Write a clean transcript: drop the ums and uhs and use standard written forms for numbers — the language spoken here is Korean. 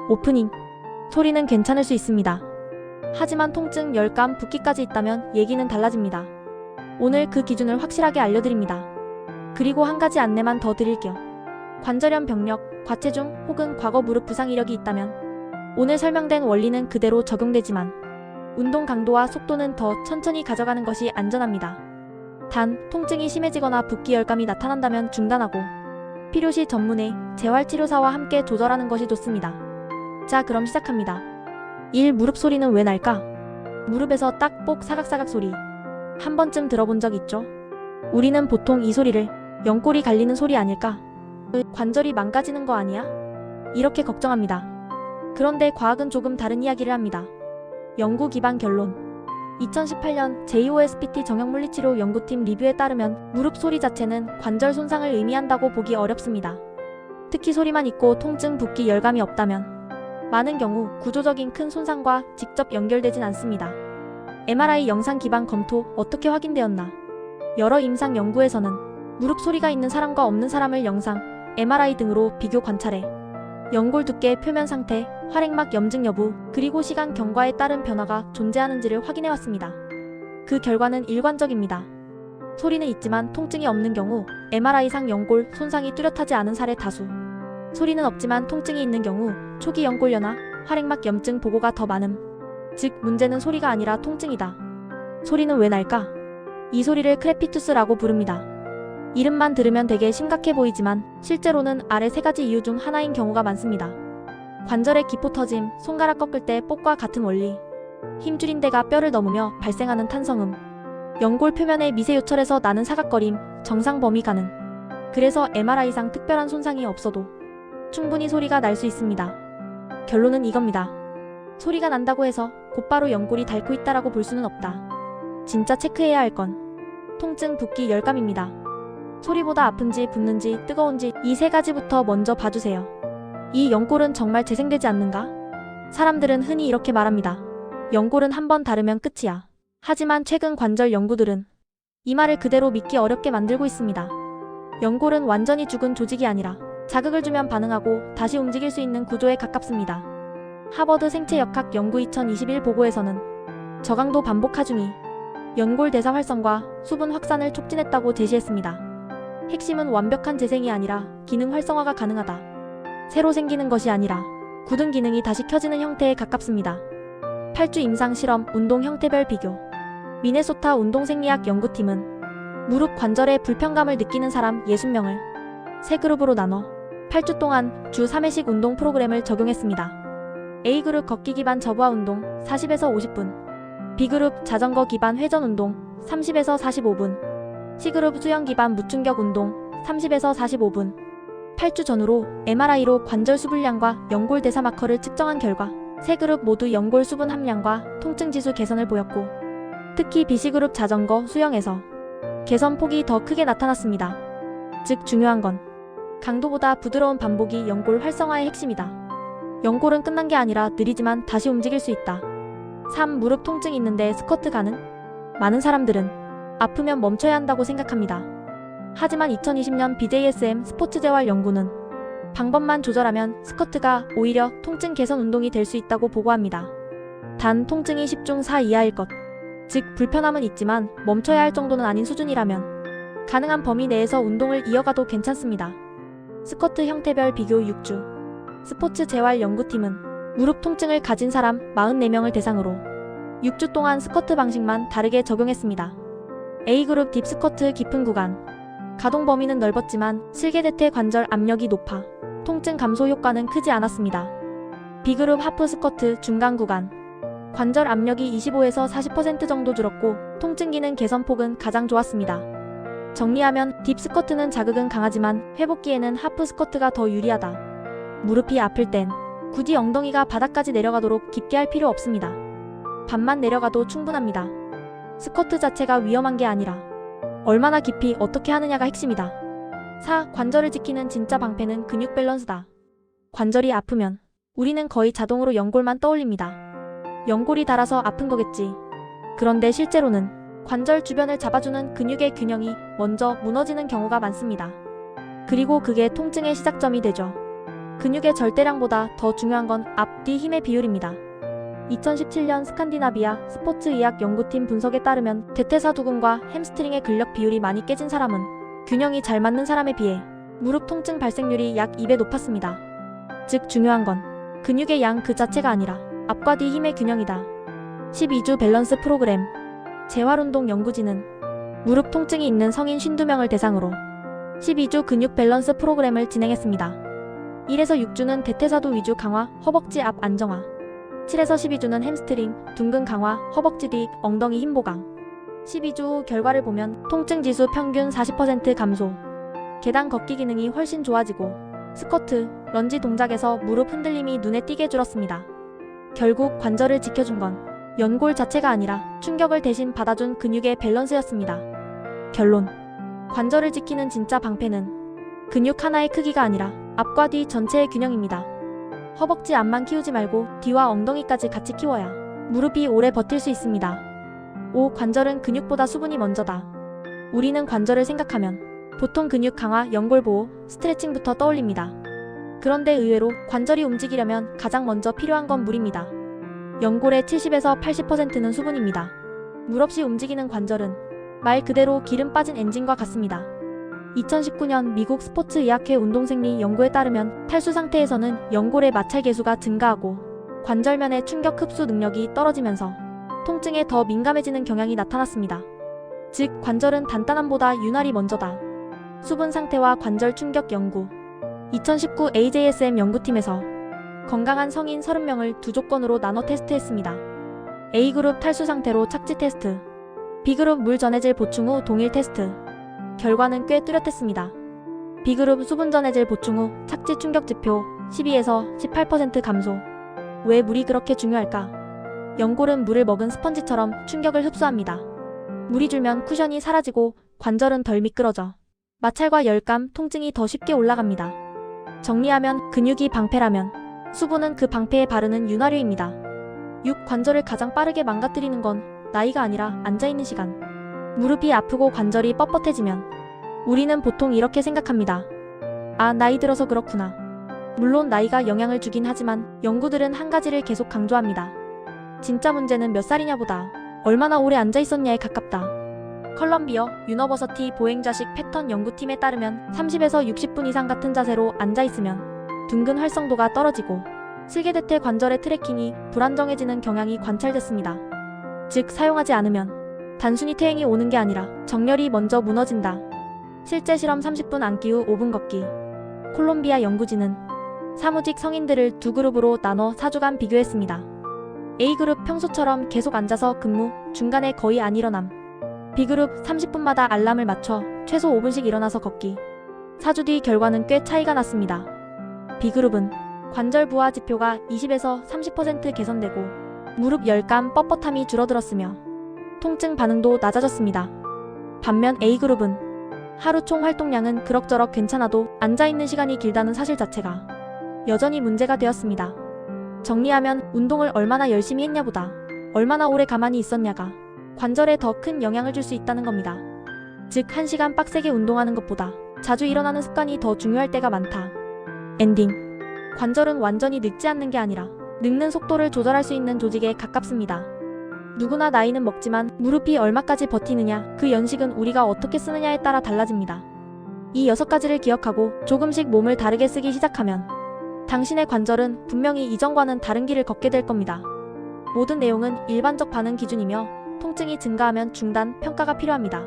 오프닝. 소리는 괜찮을 수 있습니다. 하지만 통증, 열감, 붓기까지 있다면 얘기는 달라집니다. 오늘 그 기준을 확실하게 알려드립니다. 그리고 한 가지 안내만 더 드릴게요. 관절염, 병력, 과체중 혹은 과거 무릎 부상 이력이 있다면 오늘 설명된 원리는 그대로 적용되지만 운동 강도와 속도는 더 천천히 가져가는 것이 안전합니다. 단, 통증이 심해지거나 붓기, 열감이 나타난다면 중단하고 필요시 전문의 재활치료사와 함께 조절하는 것이 좋습니다. 자, 그럼 시작합니다. 1. 무릎 소리는 왜 날까? 무릎에서 딱뽁 사각사각 소리 한 번쯤 들어본 적 있죠? 우리는 보통 이 소리를 연골이 갈리는 소리 아닐까? 관절이 망가지는 거 아니야? 이렇게 걱정합니다. 그런데 과학은 조금 다른 이야기를 합니다. 연구 기반 결론. 2018년 JOSPT 정형물리치료 연구팀 리뷰에 따르면 무릎 소리 자체는 관절 손상을 의미한다고 보기 어렵습니다. 특히 소리만 있고 통증, 붓기, 열감이 없다면 많은 경우 구조적인 큰 손상과 직접 연결되진 않습니다. MRI 영상 기반 검토 어떻게 확인되었나? 여러 임상 연구에서는 무릎 소리가 있는 사람과 없는 사람을 영상, MRI 등으로 비교 관찰해 연골 두께, 표면 상태, 활액막 염증 여부, 그리고 시간 경과에 따른 변화가 존재하는지를 확인해왔습니다. 그 결과는 일관적입니다. 소리는 있지만 통증이 없는 경우 MRI상 연골 손상이 뚜렷하지 않은 사례 다수. 소리는 없지만 통증이 있는 경우 초기 연골연화, 활액막 염증 보고가 더 많음. 즉, 문제는 소리가 아니라 통증이다. 소리는 왜 날까? 이 소리를 크레피투스라고 부릅니다. 이름만 들으면 되게 심각해 보이지만 실제로는 아래 세 가지 이유 중 하나인 경우가 많습니다. 관절의 기포 터짐, 손가락 꺾을 때 뽁과 같은 원리, 힘줄인 데가 뼈를 넘으며 발생하는 탄성음, 연골 표면의 미세 요철에서 나는 사각거림, 정상 범위 가능. 그래서 MRI상 특별한 손상이 없어도 충분히 소리가 날 수 있습니다. 결론은 이겁니다. 소리가 난다고 해서 곧바로 연골이 닳고 있다라고 볼 수는 없다. 진짜 체크해야 할 건 통증, 붓기, 열감입니다. 소리보다 아픈지 붓는지 뜨거운지 이 세 가지부터 먼저 봐주세요. 이 연골은 정말 재생되지 않는가? 사람들은 흔히 이렇게 말합니다. 연골은 한 번 다르면 끝이야. 하지만 최근 관절 연구들은 이 말을 그대로 믿기 어렵게 만들고 있습니다. 연골은 완전히 죽은 조직이 아니라 자극을 주면 반응하고 다시 움직일 수 있는 구조에 가깝습니다. 하버드 생체역학 연구 2021 보고에서는 저강도 반복 하중이 연골 대사 활성과 수분 확산을 촉진했다고 제시했습니다. 핵심은 완벽한 재생이 아니라 기능 활성화가 가능하다. 새로 생기는 것이 아니라 굳은 기능이 다시 켜지는 형태에 가깝습니다. 8주 임상 실험 운동 형태별 비교. 미네소타 운동생리학 연구팀은 무릎 관절에 불편감을 느끼는 사람 60명을 세 그룹으로 나눠 8주 동안 주 3회씩 운동 프로그램을 적용했습니다. A그룹 걷기 기반 저부하 운동 40에서 50분, B그룹 자전거 기반 회전 운동 30에서 45분, C그룹 수영 기반 무충격 운동 30에서 45분. 8주 전후로 MRI로 관절 수분량과 연골 대사 마커를 측정한 결과 세 그룹 모두 연골 수분 함량과 통증 지수 개선을 보였고 특히 BC그룹 자전거, 수영에서 개선 폭이 더 크게 나타났습니다. 즉 중요한 건 강도보다 부드러운 반복이 연골 활성화의 핵심이다. 연골은 끝난 게 아니라 느리지만 다시 움직일 수 있다. 3. 무릎 통증 있는데 스쿼트 가능? 많은 사람들은 아프면 멈춰야 한다고 생각합니다. 하지만 2020년 BJSM 스포츠재활 연구는 방법만 조절하면 스쿼트가 오히려 통증 개선 운동이 될 수 있다고 보고합니다. 단 통증이 10중 4 이하일 것. 즉 불편함은 있지만 멈춰야 할 정도는 아닌 수준이라면 가능한 범위 내에서 운동을 이어가도 괜찮습니다. 스쿼트 형태별 비교 6주. 스포츠 재활 연구팀은 무릎 통증을 가진 사람 44명을 대상으로 6주 동안 스쿼트 방식만 다르게 적용했습니다. A그룹 딥스쿼트 깊은 구간. 가동 범위는 넓었지만 슬개대퇴 관절 압력이 높아 통증 감소 효과는 크지 않았습니다. B그룹 하프 스쿼트 중간 구간. 관절 압력이 25에서 40% 정도 줄었고 통증 기능 개선 폭은 가장 좋았습니다. 정리하면 딥스쿼트는 자극은 강하지만 회복기에는 하프 스쿼트가 더 유리하다. 무릎이 아플 땐 굳이 엉덩이가 바닥까지 내려가도록 깊게 할 필요 없습니다. 반만 내려가도 충분합니다. 스쿼트 자체가 위험한 게 아니라 얼마나 깊이 어떻게 하느냐가 핵심이다. 4. 관절을 지키는 진짜 방패는 근육 밸런스다. 관절이 아프면 우리는 거의 자동으로 연골만 떠올립니다. 연골이 닳아서 아픈 거겠지. 그런데 실제로는 관절 주변을 잡아주는 근육의 균형이 먼저 무너지는 경우가 많습니다. 그리고 그게 통증의 시작점이 되죠. 근육의 절대량보다 더 중요한 건 앞뒤 힘의 비율입니다. 2017년 스칸디나비아 스포츠의학 연구팀 분석에 따르면 대퇴사두근과 햄스트링의 근력 비율이 많이 깨진 사람은 균형이 잘 맞는 사람에 비해 무릎 통증 발생률이 약 2배 높았습니다. 즉 중요한 건 근육의 양 그 자체가 아니라 앞과 뒤 힘의 균형이다. 12주 밸런스 프로그램 재활운동 연구진은 무릎 통증이 있는 성인 52명을 대상으로 12주 근육 밸런스 프로그램을 진행했습니다. 1에서 6주는 대퇴사두 위주 강화, 허벅지 앞 안정화. 7에서 12주는 햄스트링, 둔근 강화, 허벅지 뒤, 엉덩이 힘 보강. 12주 후 결과를 보면 통증 지수 평균 40% 감소. 계단 걷기 기능이 훨씬 좋아지고 스쿼트, 런지 동작에서 무릎 흔들림이 눈에 띄게 줄었습니다. 결국 관절을 지켜준 건 연골 자체가 아니라 충격을 대신 받아준 근육의 밸런스였습니다. 결론. 관절을 지키는 진짜 방패는 근육 하나의 크기가 아니라 앞과 뒤 전체의 균형입니다. 허벅지 앞만 키우지 말고 뒤와 엉덩이까지 같이 키워야 무릎이 오래 버틸 수 있습니다. 5. 관절은 근육보다 수분이 먼저다. 우리는 관절을 생각하면 보통 근육 강화, 연골 보호, 스트레칭부터 떠올립니다. 그런데 의외로 관절이 움직이려면 가장 먼저 필요한 건 물입니다. 연골의 70에서 80%는 수분입니다. 물 없이 움직이는 관절은 말 그대로 기름 빠진 엔진과 같습니다. 2019년 미국 스포츠의학회 운동생리 연구에 따르면 탈수 상태에서는 연골의 마찰 계수가 증가하고 관절면의 충격 흡수 능력이 떨어지면서 통증에 더 민감해지는 경향이 나타났습니다. 즉 관절은 단단함보다 윤활이 먼저다. 수분 상태와 관절 충격 연구 2019 AJSM 연구팀에서 건강한 성인 30명을 두 조건으로 나눠 테스트했습니다. A그룹 탈수 상태로 착지 테스트, B그룹 물 전해질 보충 후 동일 테스트. 결과는 꽤 뚜렷했습니다. B그룹 수분 전해질 보충 후 착지 충격 지표 12에서 18% 감소. 왜 물이 그렇게 중요할까? 연골은 물을 먹은 스펀지처럼 충격을 흡수합니다. 물이 줄면 쿠션이 사라지고 관절은 덜 미끄러져 마찰과 열감, 통증이 더 쉽게 올라갑니다. 정리하면 근육이 방패라면 수분은 그 방패에 바르는 윤활유입니다. 6. 관절을 가장 빠르게 망가뜨리는 건 나이가 아니라 앉아있는 시간. 무릎이 아프고 관절이 뻣뻣해지면 우리는 보통 이렇게 생각합니다. 아, 나이 들어서 그렇구나. 물론 나이가 영향을 주긴 하지만 연구들은 한 가지를 계속 강조합니다. 진짜 문제는 몇 살이냐 보다 얼마나 오래 앉아있었냐에 가깝다. 컬럼비아 유니버시티 보행자식 패턴 연구팀에 따르면 30에서 60분 이상 같은 자세로 앉아있으면 둔근 활성도가 떨어지고 슬개대퇴 관절의 트래킹이 불안정해지는 경향이 관찰됐습니다. 즉 사용하지 않으면 단순히 퇴행이 오는 게 아니라 정렬이 먼저 무너진다. 실제 실험 30분 앉기 후 5분 걷기. 콜롬비아 연구진은 사무직 성인들을 두 그룹으로 나눠 4주간 비교했습니다. A그룹 평소처럼 계속 앉아서 근무, 중간에 거의 안 일어남. B그룹 30분마다 알람을 맞춰 최소 5분씩 일어나서 걷기. 4주 뒤 결과는 꽤 차이가 났습니다. B그룹은 관절 부하 지표가 20에서 30% 개선되고 무릎 열감, 뻣뻣함이 줄어들었으며 통증 반응도 낮아졌습니다. 반면 A그룹은 하루 총 활동량은 그럭저럭 괜찮아도 앉아있는 시간이 길다는 사실 자체가 여전히 문제가 되었습니다. 정리하면 운동을 얼마나 열심히 했냐보다 얼마나 오래 가만히 있었냐가 관절에 더 큰 영향을 줄 수 있다는 겁니다. 즉 1시간 빡세게 운동하는 것보다 자주 일어나는 습관이 더 중요할 때가 많다. 엔딩. 관절은 완전히 늙지 않는 게 아니라 늙는 속도를 조절할 수 있는 조직에 가깝습니다. 누구나 나이는 먹지만 무릎이 얼마까지 버티느냐, 그 연식은 우리가 어떻게 쓰느냐에 따라 달라집니다. 이 6가지를 기억하고 조금씩 몸을 다르게 쓰기 시작하면 당신의 관절은 분명히 이전과는 다른 길을 걷게 될 겁니다. 모든 내용은 일반적 반응 기준이며 통증이 증가하면 중단, 평가가 필요합니다.